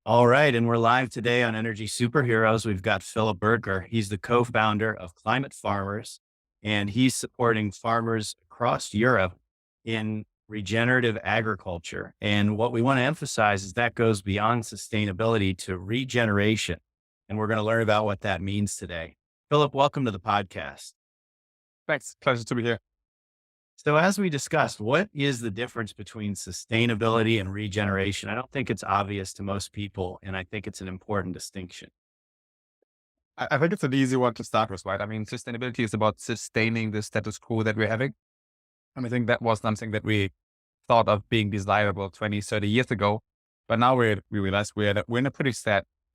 All right. And we're live today on Energy Superheroes. We've got Philippe Birker. He's the co-founder of Climate Farmers, and he's supporting farmers across Europe in regenerative agriculture. And what we want to emphasize is that goes beyond sustainability to regeneration. And we're going to learn about what that means today. Philip, welcome to the podcast. Thanks. Pleasure to be here. So as we discussed, what is the difference between sustainability and regeneration? I don't think it's obvious to most people, and I think it's an important distinction. I think it's an easy one to start with, right? I mean, sustainability is about sustaining the status quo that we're having. And I think that was something that we thought of being desirable 20, 30 years ago. But now we realize we're in a pretty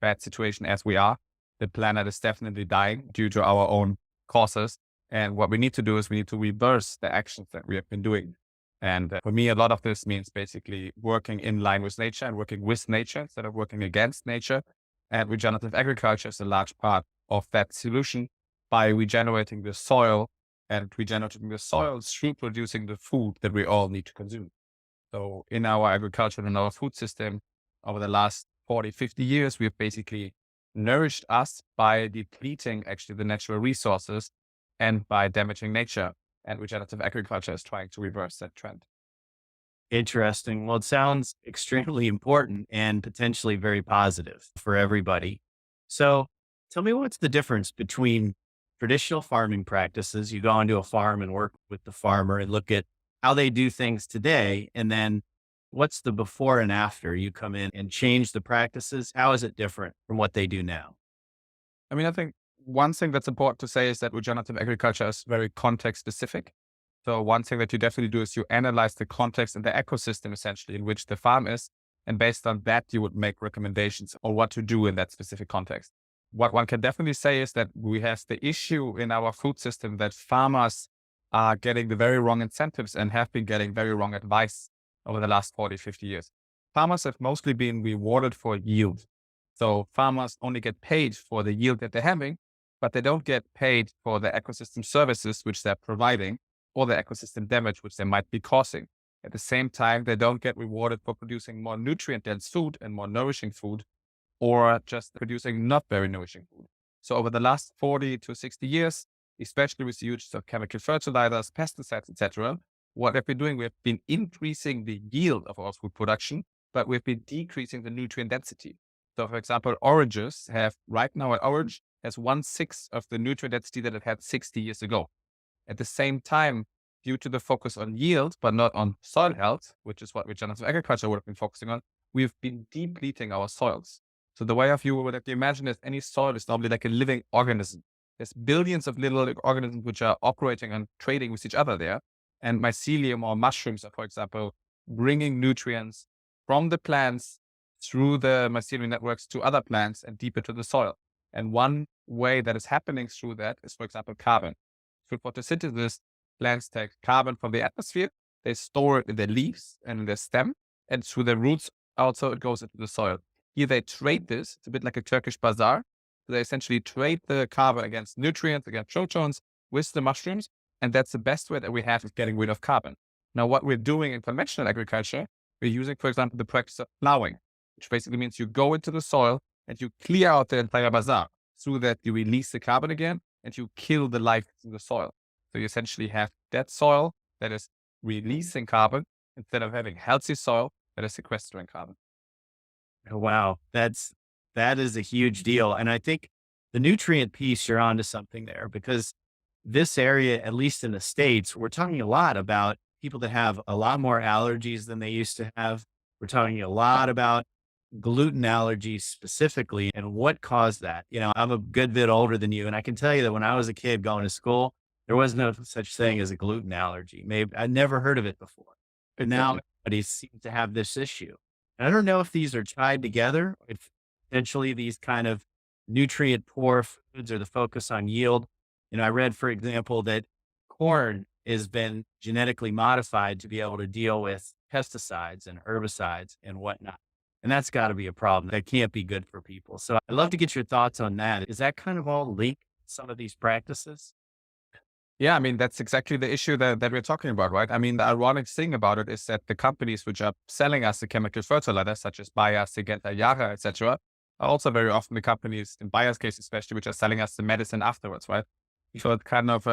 bad situation as we are. The planet is definitely dying due to our own causes. And what we need to do is we need to reverse the actions that we have been doing. And for me, a lot of this means basically working in line with nature and working with nature instead of working against nature. And regenerative agriculture is a large part of that solution by regenerating the soil and regenerating the soil through producing the food that we all need to consume. So in our agriculture and our food system over the last 40, 50 years, we have basically nourished us by depleting actually the natural resources and by damaging nature. And regenerative agriculture is trying to reverse that trend. Interesting. Well, it sounds extremely important and potentially very positive for everybody. So tell me, what's the difference between traditional farming practices? You go onto a farm and work with the farmer and look at how they do things today. And then what's the before and after? You come in and change the practices. How is it different from what they do now? I mean, I think one thing that's important to say is that regenerative agriculture is very context specific. So one thing that you definitely do is you analyze the context and the ecosystem essentially in which the farm is. And based on that, you would make recommendations on what to do in that specific context. What one can definitely say is that we have the issue in our food system that farmers are getting the very wrong incentives and have been getting very wrong advice over the last 40, 50 years. Farmers have mostly been rewarded for yield. So farmers only get paid for the yield that they're having, but they don't get paid for the ecosystem services which they're providing or the ecosystem damage which they might be causing. At the same time, they don't get rewarded for producing more nutrient-dense food and more nourishing food, or just producing not very nourishing food. So over the last 40 to 60 years, especially with the use of chemical fertilizers, pesticides, etc., what we've been doing, we've been increasing the yield of our food production, but we've been decreasing the nutrient density. So for example, oranges have right now, an orange has 1/6 of the nutrient density that it had 60 years ago. At the same time, due to the focus on yield, but not on soil health, which is what regenerative agriculture would have been focusing on, we've been depleting our soils. So the way of you would have to imagine is any soil is normally like a living organism. There's billions of little organisms which are operating and trading with each other there. And mycelium or mushrooms are, for example, bringing nutrients from the plants through the mycelium networks to other plants and deeper to the soil. And one way that is happening through that is, for example, carbon. Through photosynthesis, plants take carbon from the atmosphere, they store it in their leaves and in their stem, and through their roots, also it goes into the soil. Here they trade this, it's a bit like a Turkish bazaar. So they essentially trade the carbon against nutrients, against protons with the mushrooms, and that's the best way that we have of getting rid of carbon. Now, what we're doing in conventional agriculture, we're using, for example, the practice of plowing, which basically means you go into the soil and you clear out the entire bazaar. Through that, you release the carbon again and you kill the life in the soil. So you essentially have dead soil that is releasing carbon instead of having healthy soil that is sequestering carbon. Oh, wow. That is a huge deal. And I think the nutrient piece, you're onto something there, because this area, at least in the States, we're talking a lot about people that have a lot more allergies than they used to have. We're talking a lot about gluten allergies specifically and what caused that. I'm a good bit older than you, and I can tell you that when I was a kid going to school, there was no such thing as a gluten allergy. Maybe I'd never heard of it before. But now everybody seems to have this issue. And I don't know if these are tied together, if potentially these kind of nutrient poor foods or the focus on yield. I read, for example, that corn has been genetically modified to be able to deal with pesticides and herbicides and whatnot. And that's got to be a problem. That can't be good for people. So I'd love to get your thoughts on that. Is that kind of all linked to some of these practices? Yeah, I mean, that's exactly the issue that we're talking about, right? I mean, the ironic thing about it is that the companies which are selling us the chemical fertilizers, such as Bayer, Syngenta, Yara, etc., are also very often the companies, in Bayer's case especially, which are selling us the medicine afterwards, right? So it's kind of,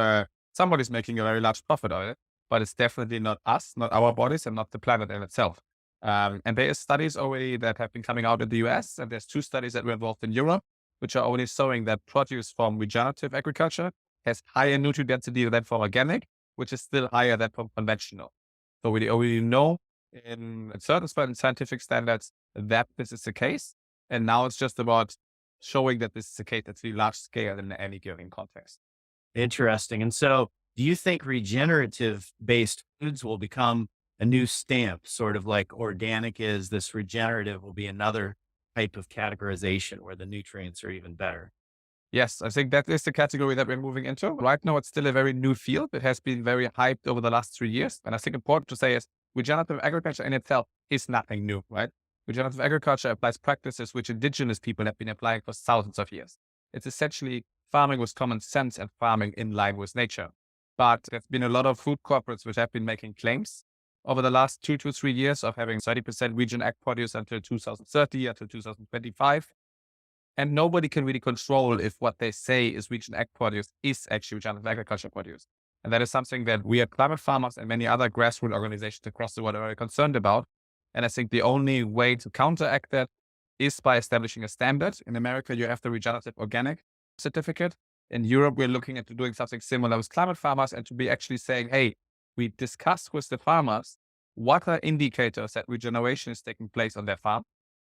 somebody's making a very large profit on it, but it's definitely not us, not our bodies, and not the planet in itself. And there is studies already that have been coming out in the US, and there's two studies that were involved in Europe, which are already showing that produce from regenerative agriculture has higher nutrient density than from organic, which is still higher than from conventional. So we already know in certain scientific standards that this is the case. And now it's just about showing that this is the case at really large scale in any given context. Interesting. And so, do you think regenerative based foods will become a new stamp, sort of like organic is? This regenerative will be another type of categorization where the nutrients are even better. Yes, I think that is the category that we're moving into. Right now, it's still a very new field. It has been very hyped over the last 3 years. And I think important to say is regenerative agriculture in itself is nothing new, right? Regenerative agriculture applies practices which indigenous people have been applying for thousands of years. It's essentially farming with common sense and farming in line with nature. But there's been a lot of food corporates which have been making claims over the last 2 to 3 years of having 30% region ag produce until 2030, until 2025. And nobody can really control if what they say is region ag produce is actually regenerative agriculture produce. And that is something that we at Climate Farmers and many other grassroots organizations across the world are very concerned about. And I think the only way to counteract that is by establishing a standard. In America, you have the regenerative organic certificate. In Europe, we're looking into doing something similar with Climate Farmers and to be actually saying, hey, we discuss with the farmers what are indicators that regeneration is taking place on their farm.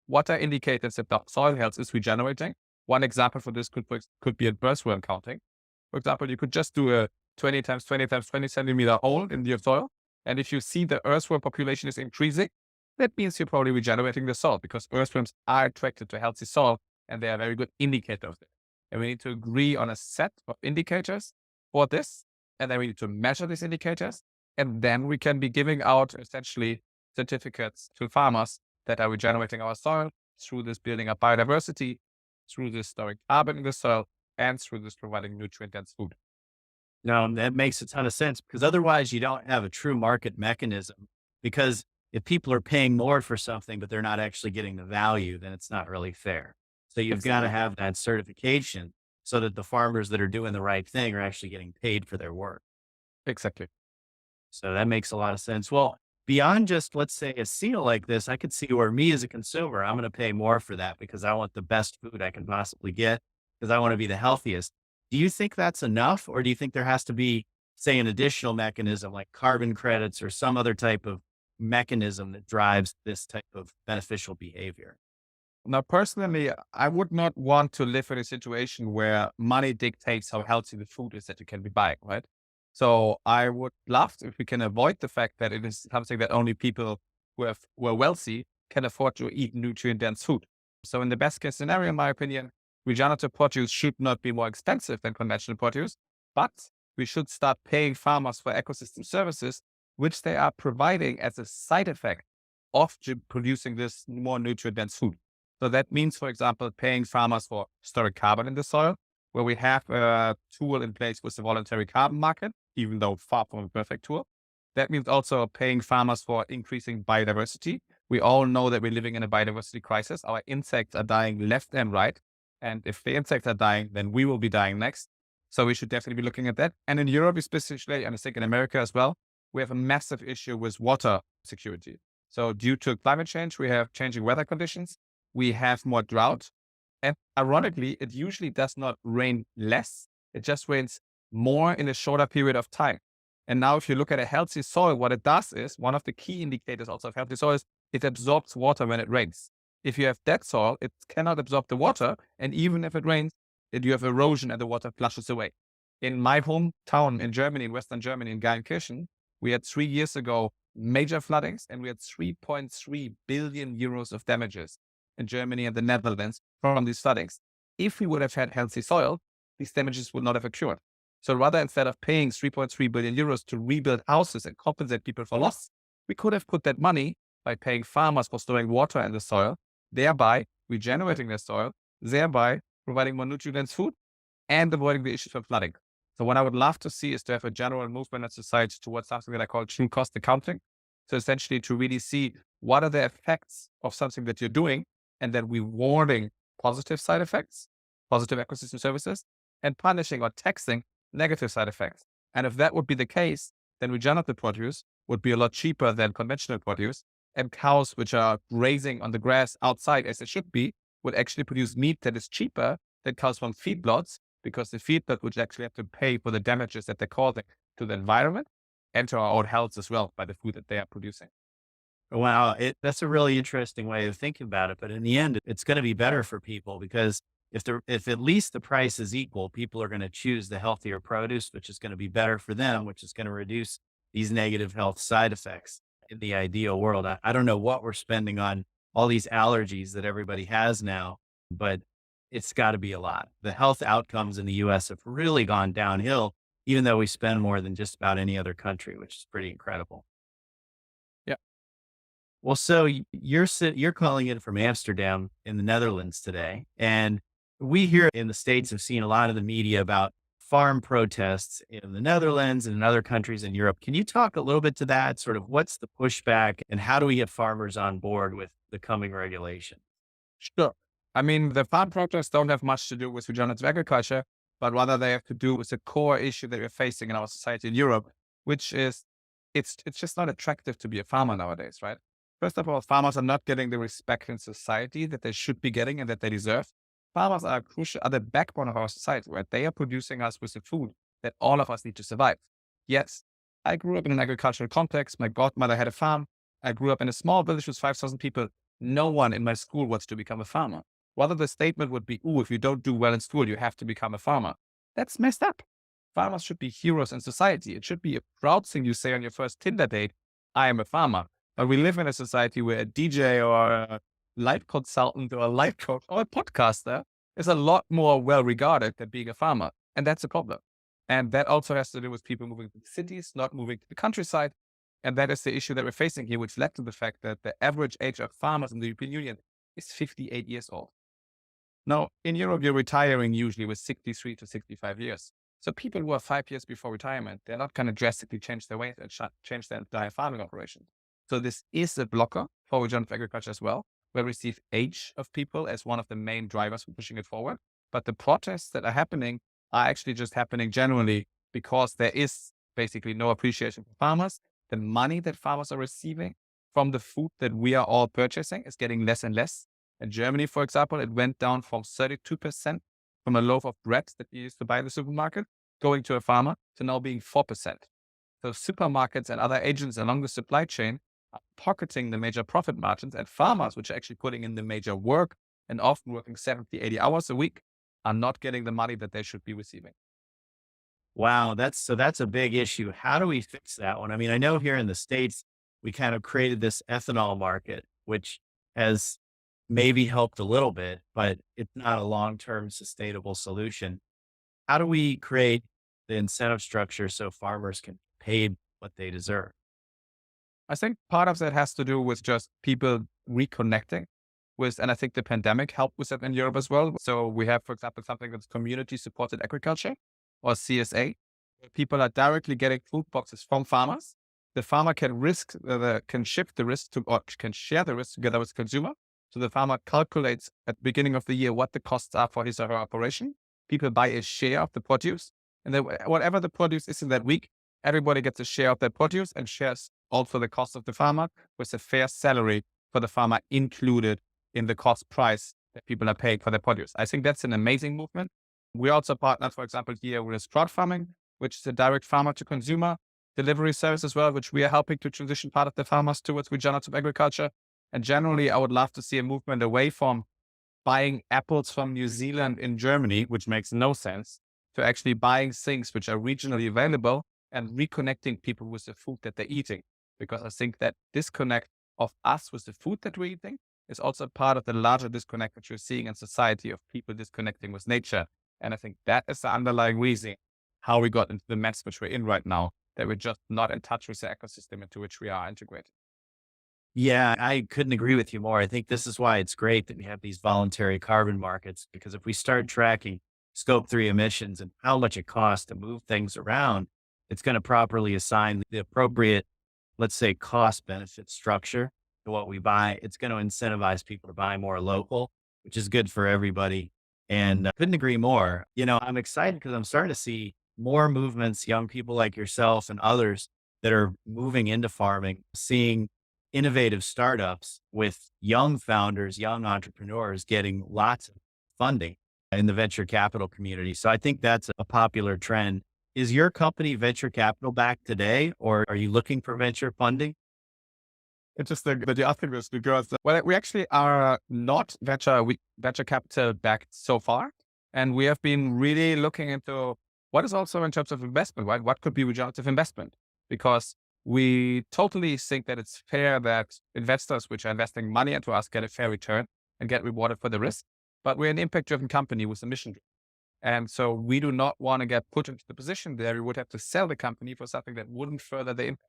What are indicators that the soil health is regenerating? One example for this could be a earthworm counting. For example, you could just do a 20 times 20 times 20 centimeter hole in your soil. And if you see the earthworm population is increasing, that means you're probably regenerating the soil because earthworms are attracted to healthy soil and they are a very good indicator of it. And we need to agree on a set of indicators for this. And then we need to measure these indicators. And then we can be giving out essentially certificates to farmers that are regenerating our soil through this building up biodiversity, through this storing carbon in the soil, and through this providing nutrient-dense food. No, that makes a ton of sense because otherwise you don't have a true market mechanism. Because if people are paying more for something, but they're not actually getting the value, then it's not really fair. So you've got to Exactly. have that certification so that the farmers that are doing the right thing are actually getting paid for their work. Exactly. So that makes a lot of sense. Well, beyond just, let's say, a seal like this, I could see where me as a consumer, I'm going to pay more for that because I want the best food I can possibly get because I want to be the healthiest. Do you think that's enough? Or do you think there has to be, say, an additional mechanism like carbon credits or some other type of mechanism that drives this type of beneficial behavior? Now, personally, I would not want to live in a situation where money dictates how healthy the food is that you can be buying, right? So I would love if we can avoid the fact that it is something that only people who are wealthy can afford to eat nutrient-dense food. So in the best case scenario, in my opinion, regenerative produce should not be more expensive than conventional produce, but we should start paying farmers for ecosystem services, which they are providing as a side effect of producing this more nutrient-dense food. So that means, for example, paying farmers for storing carbon in the soil, where we have a tool in place with the voluntary carbon market, even though far from a perfect tool. That means also paying farmers for increasing biodiversity. We all know that we're living in a biodiversity crisis. Our insects are dying left and right. And if the insects are dying, then we will be dying next. So we should definitely be looking at that. And in Europe, especially, and I think in America as well, we have a massive issue with water security. So due to climate change, we have changing weather conditions. We have more drought. And ironically, it usually does not rain less. It just rains more in a shorter period of time. And now if you look at a healthy soil, what it does is one of the key indicators also of healthy soil is it absorbs water when it rains. If you have dead soil, it cannot absorb the water. And even if it rains, you have erosion and the water flushes away. In my hometown in Germany, in Western Germany, in Geilenkirchen, we had 3 years ago major floodings and we had 3.3 billion euros of damages in Germany and the Netherlands from these floodings. If we would have had healthy soil, these damages would not have occurred. So rather, instead of paying 3.3 billion euros to rebuild houses and compensate people for loss, we could have put that money by paying farmers for storing water in the soil, thereby regenerating the soil, thereby providing more nutrient-dense food and avoiding the issues of flooding. So what I would love to see is to have a general movement in society towards something that I call true cost accounting. So essentially to really see what are the effects of something that you're doing and then rewarding positive side effects, positive ecosystem services, and punishing or taxing negative side effects. And if that would be the case, then regenerative produce would be a lot cheaper than conventional produce. And cows, which are grazing on the grass outside as they should be, would actually produce meat that is cheaper than cows from feedlots, because the feedlot would actually have to pay for the damages that they're causing to the environment and to our own health as well by the food that they are producing. Wow, that's a really interesting way of thinking about it. But in the end, it's going to be better for people because if at least the price is equal, people are going to choose the healthier produce, which is going to be better for them, which is going to reduce these negative health side effects. In the ideal world, I don't know what we're spending on all these allergies that everybody has now, but it's got to be a lot. The health outcomes in the U.S. have really gone downhill, even though we spend more than just about any other country, which is pretty incredible. Yeah. Well, so you're calling in from Amsterdam in the Netherlands today, and we here in the States have seen a lot of the media about farm protests in the Netherlands and in other countries in Europe. Can you talk a little bit to that? Sort of what's the pushback and how do we get farmers on board with the coming regulation? Sure. I mean, the farm protests don't have much to do with regenerative agriculture, but rather they have to do with the core issue that we're facing in our society in Europe, which is it's just not attractive to be a farmer nowadays, right? First of all, farmers are not getting the respect in society that they should be getting and that they deserve. Farmers are crucial, are the backbone of our society, right? They are producing us with the food that all of us need to survive. Yes, I grew up in an agricultural context. My godmother had a farm. I grew up in a small village with 5,000 people. No one in my school wants to become a farmer. Rather, the statement would be, "Oh, if you don't do well in school, you have to become a farmer." That's messed up. Farmers should be heroes in society. It should be a proud thing you say on your first Tinder date, "I am a farmer." But we live in a society where a DJ or a life consultant or a life coach or a podcaster is a lot more well regarded than being a farmer. And that's a problem. And that also has to do with people moving to the cities, not moving to the countryside. And that is the issue that we're facing here, which led to the fact that the average age of farmers in the European Union is 58 years old. Now, in Europe, you're retiring usually with 63 to 65 years. So people who are 5 years before retirement, they're not going to drastically change their ways and change their entire farming operation. So this is a blocker for regenerative agriculture as well, where we see age of people as one of the main drivers for pushing it forward. But the protests that are happening are actually just happening generally because there is basically no appreciation for farmers. The money that farmers are receiving from the food that we are all purchasing is getting less and less. In Germany, for example, it went down from 32% from a loaf of bread that you used to buy in the supermarket going to a farmer to now being 4%. So supermarkets and other agents along the supply chain are pocketing the major profit margins, and farmers, which are actually putting in the major work and often working 70, 80 hours a week, are not getting the money that they should be receiving. Wow, that's a big issue. How do we fix that one? I mean, I know here in the States, we kind of created this ethanol market, which has maybe helped a little bit, but it's not a long-term sustainable solution. How do we create the incentive structure so farmers can pay what they deserve? I think part of that has to do with just people reconnecting with, and I think the pandemic helped with that in Europe as well. So we have, for example, something that's community supported agriculture or CSA. Where people are directly getting food boxes from farmers. The farmer can can shift the risk to, or can share the risk together with the consumer. So the farmer calculates at the beginning of the year what the costs are for his or her operation. People buy a share of the produce, and then whatever the produce is in that week, everybody gets a share of that produce and shares also the cost of the farmer with a fair salary for the farmer included in the cost price that people are paying for their produce. I think that's an amazing movement. We also partnered, for example, here with Sprout Farming, which is a direct farmer to consumer delivery service as well, which we are helping to transition part of the farmers towards regenerative agriculture. And generally, I would love to see a movement away from buying apples from New Zealand in Germany, which makes no sense, to actually buying things which are regionally available and reconnecting people with the food that they're eating. Because I think that disconnect of us with the food that we're eating is also part of the larger disconnect that you're seeing in society of people disconnecting with nature. And I think that is the underlying reason how we got into the mess which we're in right now, that we're just not in touch with the ecosystem into which we are integrated. Yeah, I couldn't agree with you more. I think this is why it's great that we have these voluntary carbon markets, because if we start tracking scope three emissions and how much it costs to move things around, it's going to properly assign the appropriate, let's say, cost benefit structure to what we buy. It's going to incentivize people to buy more local, which is good for everybody. And couldn't agree more. I'm excited because I'm starting to see more movements, young people like yourself and others that are moving into farming, seeing innovative startups with young founders, young entrepreneurs getting lots of funding in the venture capital community. So I think that's a popular trend. Is your company venture capital backed today, or are you looking for venture funding? Interesting that you asked me this because, well, we actually are not venture capital backed so far. And we have been really looking into what is also in terms of investment, right? What could be regenerative investment? Because we totally think that it's fair that investors which are investing money into us get a fair return and get rewarded for the risk. But we're an impact driven company with a mission. And so we do not want to get put into the position there. We would have to sell the company for something that wouldn't further the impact.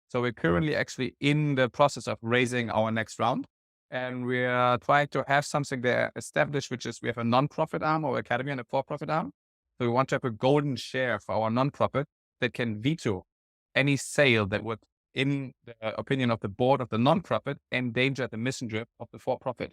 So we're currently actually in the process of raising our next round. And we're trying to have something there established, which is we have a non-profit arm or academy and a for-profit arm. So we want to have a golden share for our non-profit that can veto any sale that would, in the opinion of the board of the non-profit, endanger the mission trip of the for-profit.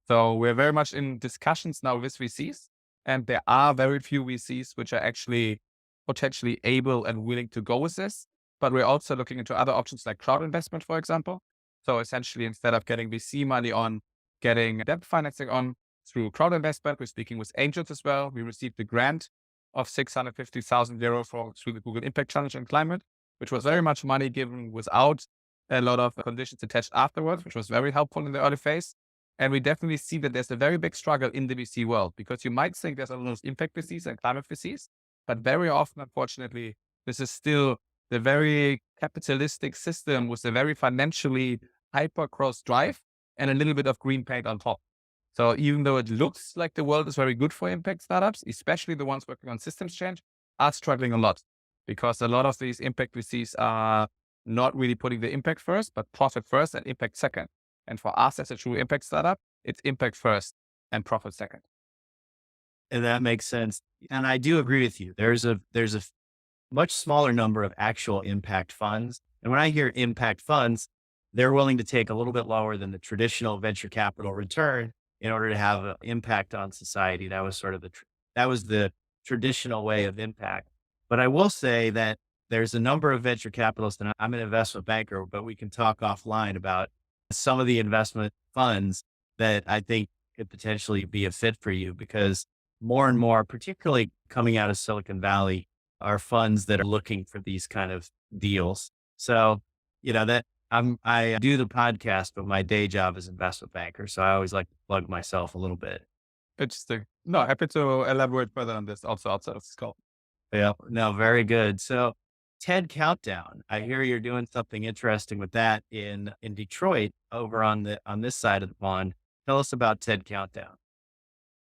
So we're very much in discussions now with VCs, and there are very few VCs which are actually potentially able and willing to go with this. But we're also looking into other options like crowd investment, for example. So essentially, instead of getting VC money on, getting debt financing on through crowd investment, we're speaking with angels as well. We received a grant of 650,000 euro through the Google Impact Challenge on Climate, which was very much money given without a lot of conditions attached afterwards, which was very helpful in the early phase. And we definitely see that there's a very big struggle in the VC world because you might think there's a lot of impact VCs and climate VCs, but very often, unfortunately, this is still the very capitalistic system with a very financially hyper cross drive and a little bit of green paint on top. So even though it looks like the world is very good for impact startups, especially the ones working on systems change, are struggling a lot because a lot of these impact VCs are not really putting the impact first, but profit first and impact second. And for us as a true impact startup, it's impact first and profit second. And that makes sense. And I do agree with you. There's a much smaller number of actual impact funds. And when I hear impact funds, they're willing to take a little bit lower than the traditional venture capital return in order to have an impact on society. That was sort of that was the traditional way of impact. But I will say that there's a number of venture capitalists, and I'm an investment banker, but we can talk offline about some of the investment funds that I think could potentially be a fit for you because more and more, particularly coming out of Silicon Valley, are funds that are looking for these kind of deals. So, that I do the podcast, but my day job is investment banker. So I always like to plug myself a little bit. Interesting. No, happy to elaborate further on this also outside of scope. Yeah. No, very good. So TED Countdown, I hear you're doing something interesting with that in Detroit over on this side of the pond. Tell us about TED Countdown.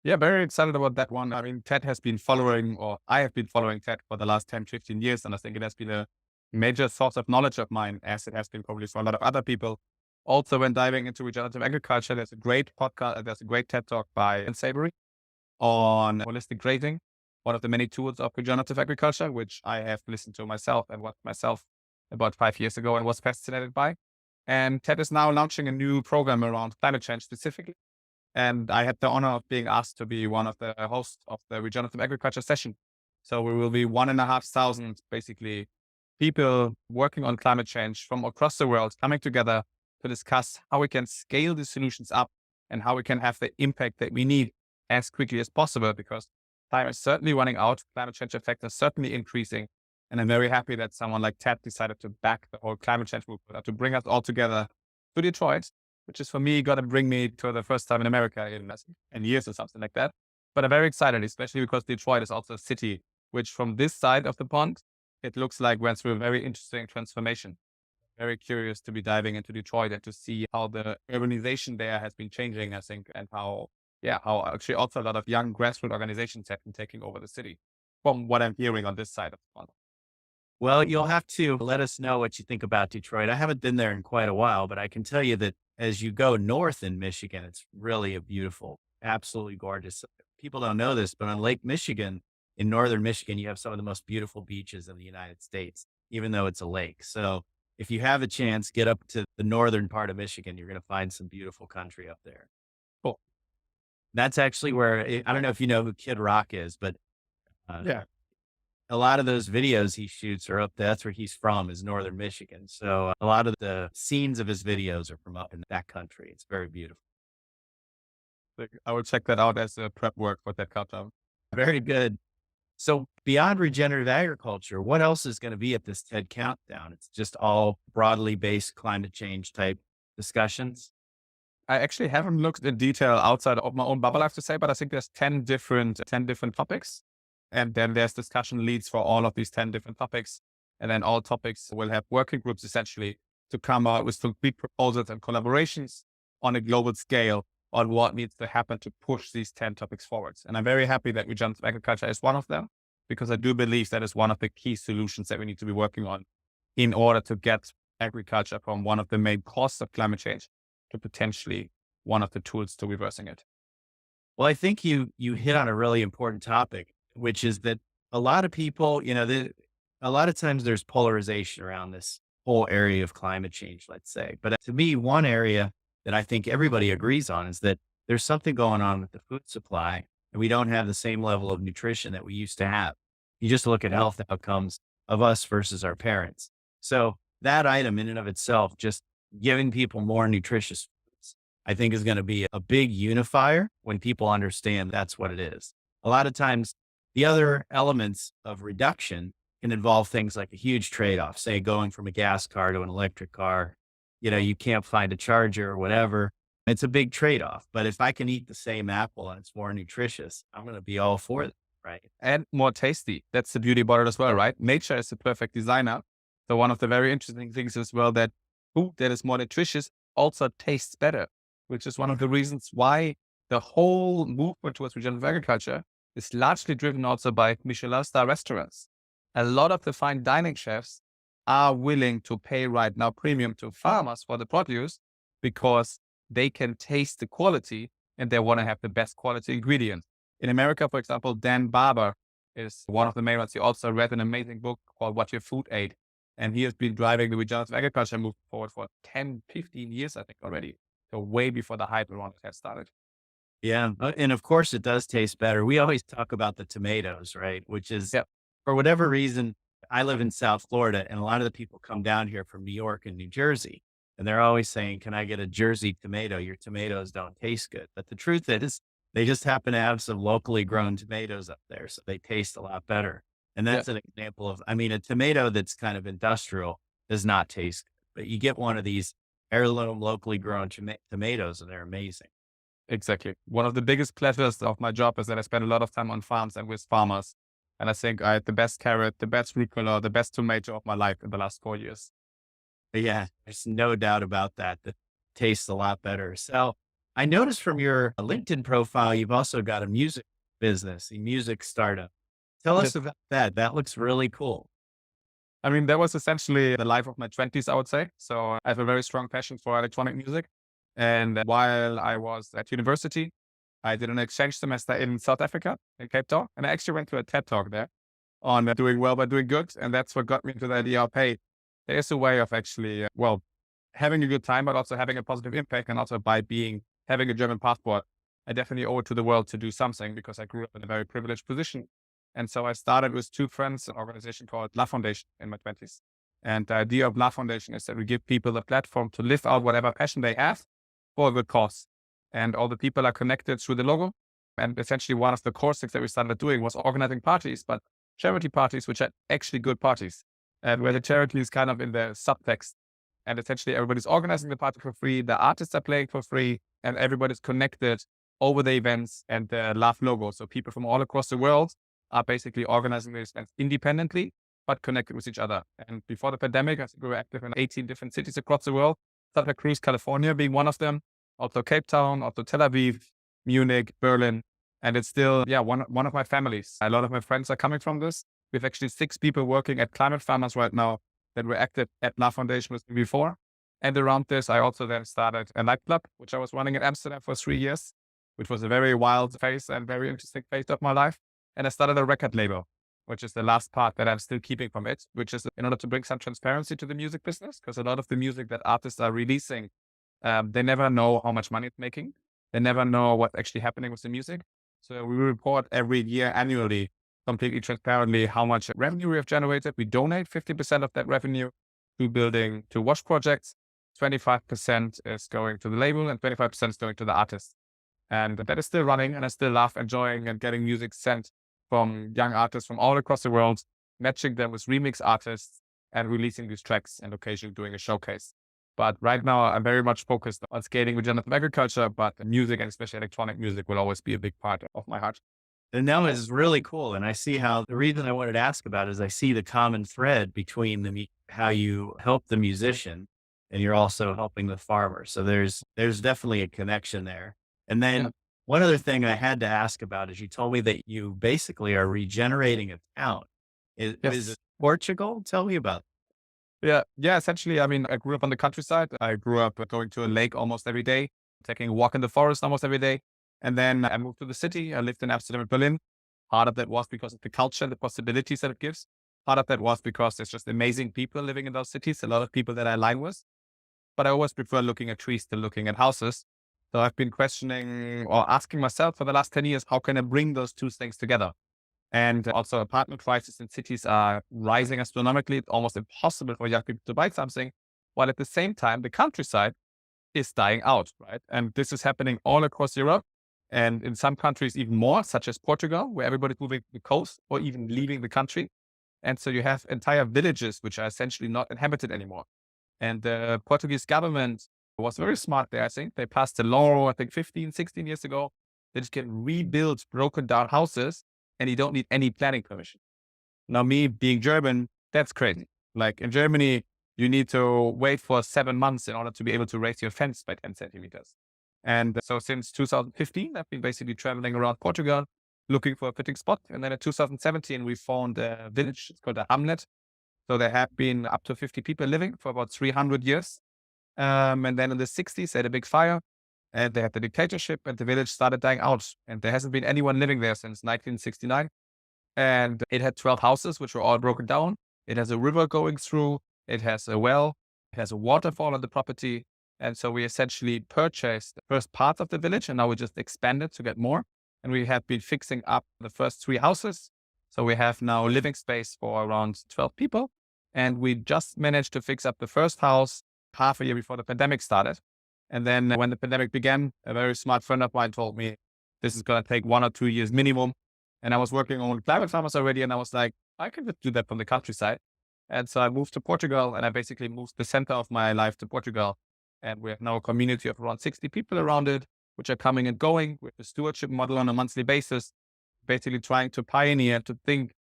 Yeah, very excited about that one. I mean, TED has been following, or I have been following TED for the last 10, 15 years. And I think it has been a major source of knowledge of mine, as it has been probably for a lot of other people. Also, when diving into regenerative agriculture, there's a great podcast, there's a great TED talk by Ian Savory on holistic grazing, one of the many tools of regenerative agriculture, which I have listened to myself and watched myself about 5 years ago and was fascinated by. And TED is now launching a new program around climate change specifically. And I had the honor of being asked to be one of the hosts of the regenerative agriculture session. So we will be 1,500 basically people working on climate change from across the world coming together to discuss how we can scale the solutions up and how we can have the impact that we need as quickly as possible because time is certainly running out. Climate change effect is certainly increasing. And I'm very happy that someone like TED decided to back the whole climate change movement, to bring us all together to Detroit, which is for me, going to bring me to the first time in America in years or something like that. But I'm very excited, especially because Detroit is also a city, which from this side of the pond, it looks like went through a very interesting transformation. Very curious to be diving into Detroit and to see how the urbanization there has been changing, I think, and how actually also a lot of young grassroots organizations have been taking over the city from what I'm hearing on this side of the pond. Well, you'll have to let us know what you think about Detroit. I haven't been there in quite a while, but I can tell you that as you go north in Michigan, it's really a beautiful, absolutely gorgeous people don't know this, but on Lake Michigan, in northern Michigan, you have some of the most beautiful beaches in the United States, even though it's a lake. So if you have a chance, get up to the northern part of Michigan. You're going to find some beautiful country up there. Cool. That's actually where I don't know if you know who Kid Rock is, but uh, Yeah. a lot of those videos he shoots are up. That's where he's from, is northern Michigan. So a lot of the scenes of his videos are from up in that country. It's very beautiful. Like, I will check that out as a prep work for that countdown. Very good. So beyond regenerative agriculture, what else is going to be at this TED countdown? It's just all broadly based climate change type discussions. I actually haven't looked in detail outside of my own bubble, I have to say, but I think there's 10 different topics. And then there's discussion leads for all of these 10 different topics. And then all topics will have working groups essentially to come out with concrete proposals and collaborations on a global scale on what needs to happen to push these 10 topics forwards. And I'm very happy that regenerative agriculture is one of them, because I do believe that is one of the key solutions that we need to be working on in order to get agriculture from one of the main causes of climate change to potentially one of the tools to reversing it. Well, I think you hit on a really important topic, which is that a lot of people, a lot of times there's polarization around this whole area of climate change, let's say. But to me, one area that I think everybody agrees on is that there's something going on with the food supply, and we don't have the same level of nutrition that we used to have. You just look at health outcomes of us versus our parents. So that item in and of itself, just giving people more nutritious foods, I think is going to be a big unifier when people understand that's what it is. A lot of times the other elements of reduction can involve things like a huge trade-off, say going from a gas car to an electric car. You can't find a charger or whatever. It's a big trade-off. But if I can eat the same apple and it's more nutritious, I'm going to be all for it, right? And more tasty. That's the beauty about it as well, right? Nature is the perfect designer. So one of the very interesting things as well, that food that is more nutritious also tastes better, which is one of the reasons why the whole movement towards regenerative agriculture is largely driven also by Michelin star restaurants. A lot of the fine dining chefs are willing to pay right now premium to farmers for the produce because they can taste the quality and they want to have the best quality ingredients. In America, for example, Dan Barber is one of the main ones. He also read an amazing book called What Your Food Ate. And he has been driving the regenerative agriculture movement forward for 10, 15 years, I think already. So way before the hype around it has started. Yeah. And of course it does taste better. We always talk about the tomatoes, right? Which is, Yep. for whatever reason, I live in South Florida and a lot of the people come down here from New York and New Jersey. And they're always saying, can I get a Jersey tomato? Your tomatoes don't taste good. But the truth is, they just happen to have some locally grown tomatoes up there. So they taste a lot better. And Yep. that's an example of, a tomato that's kind of industrial does not taste good. But you get one of these heirloom locally grown tomatoes and they're amazing. Exactly. One of the biggest pleasures of my job is that I spend a lot of time on farms and with farmers. And I think I had the best carrot, the best rucola, the best tomato of my life in the last 4 years. But yeah, there's no doubt about that. That tastes a lot better. So I noticed from your LinkedIn profile, you've also got a music business, a music startup. Tell us Yes. about that. That looks really cool. I mean, that was essentially the life of my 20s, I would say. So I have a very strong passion for electronic music. And while I was at university, I did an exchange semester in South Africa, in Cape Town. And I actually went to a TED talk there on doing well by doing good. And that's what got me into the idea of, hey, there's a way of actually, having a good time, but also having a positive impact. And also by having a German passport, I definitely owe it to the world to do something because I grew up in a very privileged position. And so I started with two friends, an organization called La Foundation in my 20s. And the idea of La Foundation is that we give people a platform to live out whatever passion they have for a good cause. And all the people are connected through the logo. And essentially one of the core things that we started doing was organizing parties, but charity parties, which are actually good parties. And where the charity is kind of in the subtext. And essentially everybody's organizing the party for free. The artists are playing for free and everybody's connected over the events and the Love logo. So people from all across the world are basically organizing these events independently, but connected with each other. And before the pandemic, I think we were active in 18 different cities across the world. Santa Cruz, California being one of them, also Cape Town, also Tel Aviv, Munich, Berlin. And it's still, one of my families. A lot of my friends are coming from this. We have actually 6 people working at Climate Farmers right now that were active at La Foundation with me before. And around this, I also then started a nightclub, which I was running in Amsterdam for 3 years, which was a very wild phase and very interesting phase of my life. And I started a record label, which is the last part that I'm still keeping from it, which is in order to bring some transparency to the music business, because a lot of the music that artists are releasing, they never know how much money it's making. They never know what's actually happening with the music. So we report every year annually, completely transparently, how much revenue we have generated. We donate 50% of that revenue to wash projects. 25% is going to the label and 25% is going to the artist. And that is still running, and I still love enjoying and getting music sent from young artists from all across the world, matching them with remix artists and releasing these tracks and occasionally doing a showcase. But right now, I'm very much focused on scaling regenerative agriculture, but music and especially electronic music will always be a big part of my heart. And now is really cool. And I see how the reason I wanted to ask about it is I see the common thread between how you help the musician and you're also helping the farmer. So there's definitely a connection there. And Yeah. then one other thing I had to ask about is you told me that you basically are regenerating a town. Is it Yes. Portugal? Tell me about. Yeah. Yeah. Essentially, I mean, I grew up on the countryside. I grew up going to a lake almost every day, taking a walk in the forest almost every day. And then I moved to the city. I lived in Amsterdam and Berlin. Part of that was because of the culture and the possibilities that it gives. Part of that was because there's just amazing people living in those cities, a lot of people that I align with. But I always prefer looking at trees to looking at houses. So I've been questioning or asking myself for the last 10 years, how can I bring those two things together? And also apartment prices in cities are rising astronomically. It's almost impossible for young people to buy something. While at the same time, the countryside is dying out, right? And this is happening all across Europe. And in some countries, even more, such as Portugal, where everybody's moving to the coast or even leaving the country. And so you have entire villages which are essentially not inhabited anymore. And the Portuguese government was very smart there, I think. They passed a law, I think 15, 16 years ago, that you can rebuild broken down houses and you don't need any planning permission. Now, me being German, that's crazy. Like in Germany, you need to wait for 7 months in order to be able to raise your fence by 10 centimeters. And so since 2015, I've been basically traveling around Portugal looking for a fitting spot. And then in 2017, we found a village. It's called a hamlet. So there have been up to 50 people living for about 300 years. And then in the 60s, they had a big fire and they had the dictatorship and the village started dying out. And there hasn't been anyone living there since 1969. And it had 12 houses, which were all broken down. It has a river going through. It has a well. It has a waterfall on the property. And so we essentially purchased the first part of the village and now we just expanded to get more. And we have been fixing up the first 3 houses. So we have now living space for around 12 people. And we just managed to fix up the first house half a year before the pandemic started. And then when the pandemic began, a very smart friend of mine told me this is going to take 1 or 2 years minimum. And I was working on climate farmers already. And I was like, I can just do that from the countryside. And so I moved to Portugal and I basically moved the center of my life to Portugal. And we have now a community of around 60 people around it, which are coming and going with the stewardship model on a monthly basis, basically trying to pioneer to think,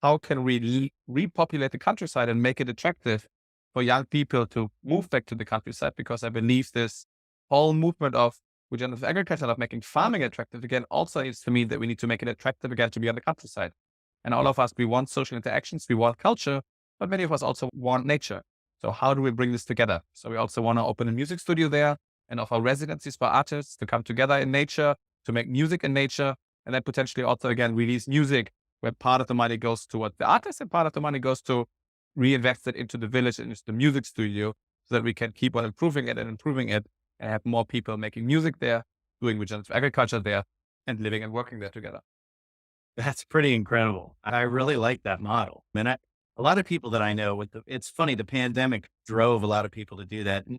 how can we repopulate the countryside and make it attractive for young people to move back to the countryside? Because I believe this whole movement of regenerative agriculture, of making farming attractive again, also is to mean that we need to make it attractive again to be on the countryside. And all of us, we want social interactions, we want culture, but many of us also want nature. So how do we bring this together? So we also want to open a music studio there and offer residencies for artists to come together in nature, to make music in nature, and then potentially also again release music where part of the money goes toward the artist and part of the money goes to reinvest it into the village and into the music studio so that we can keep on improving it and have more people making music there, doing regenerative agriculture there, and living and working there together. That's pretty incredible. I really like that model. And a lot of people that I know it's funny, the pandemic drove a lot of people to do that. And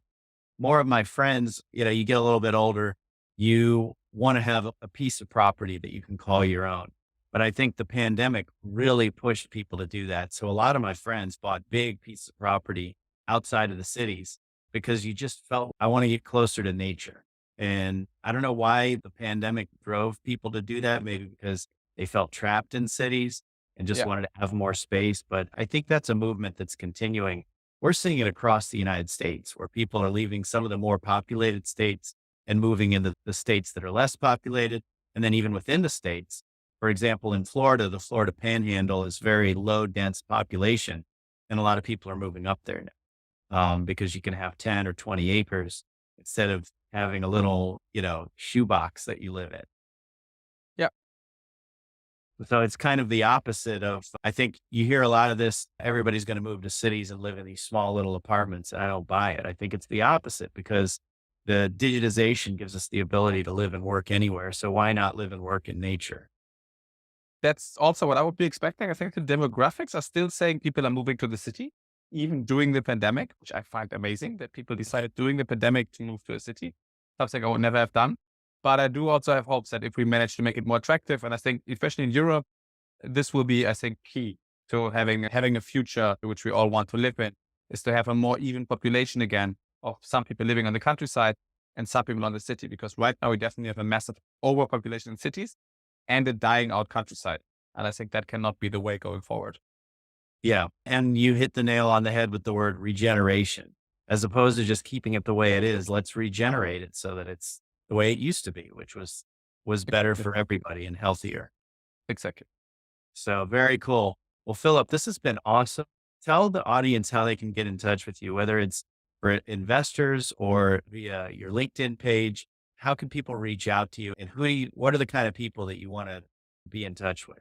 more of my friends, you get a little bit older, you want to have a piece of property that you can call your own. But I think the pandemic really pushed people to do that. So a lot of my friends bought big pieces of property outside of the cities because you just felt, I want to get closer to nature. And I don't know why the pandemic drove people to do that. Maybe because they felt trapped in cities and just Yeah. wanted to have more space. But I think that's a movement that's continuing. We're seeing it across the United States where people are leaving some of the more populated states and moving into the states that are less populated. And then even within the states, for example, in Florida, the Florida Panhandle is very low dense population. And a lot of people are moving up there now because you can have 10 or 20 acres instead of having a little, shoebox that you live in. Yeah. So it's kind of the opposite of, I think you hear a lot of this, everybody's going to move to cities and live in these small little apartments. And I don't buy it. I think it's the opposite because the digitization gives us the ability to live and work anywhere. So why not live and work in nature? That's also what I would be expecting. I think the demographics are still saying people are moving to the city, even during the pandemic, which I find amazing that people decided during the pandemic to move to a city. Something I would never have done. But I do also have hopes that if we manage to make it more attractive, and I think especially in Europe, this will be, I think, key to having a future which we all want to live in, is to have a more even population again of some people living on the countryside and some people on the city. Because right now we definitely have a massive overpopulation in cities and a dying out countryside. And I think that cannot be the way going forward. Yeah. And you hit the nail on the head with the word regeneration, as opposed to just keeping it the way it is. Let's regenerate it so that it's the way it used to be, which was better Exactly. for everybody and healthier. Exactly. So very cool. Well, Philip, this has been awesome. Tell the audience how they can get in touch with you, whether it's for investors or via your LinkedIn page. How can people reach out to you and what are the kind of people that you want to be in touch with?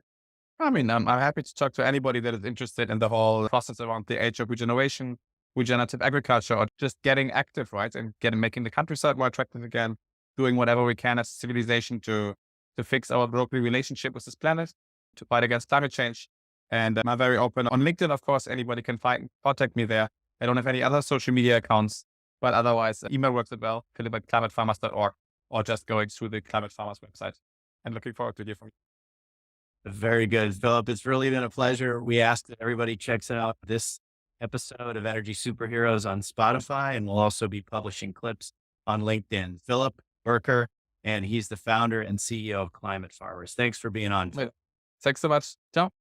I mean, I'm happy to talk to anybody that is interested in the whole process around the age of regeneration, regenerative agriculture, or just getting active, right? And making the countryside more attractive again, doing whatever we can as a civilization to fix our broken relationship with this planet, to fight against climate change. And I'm very open on LinkedIn, of course. Anybody can contact me there. I don't have any other social media accounts, but otherwise, email works as well, philippe@climatefarmers.org, or just going through the Climate Farmers website. And looking forward to hear from you. Very good, Philip. It's really been a pleasure. We ask that everybody checks out this episode of Energy Superheroes on Spotify, and we'll also be publishing clips on LinkedIn. Philip Birker, and he's the founder and CEO of Climate Farmers. Thanks for being on. Well, thanks so much. Ciao.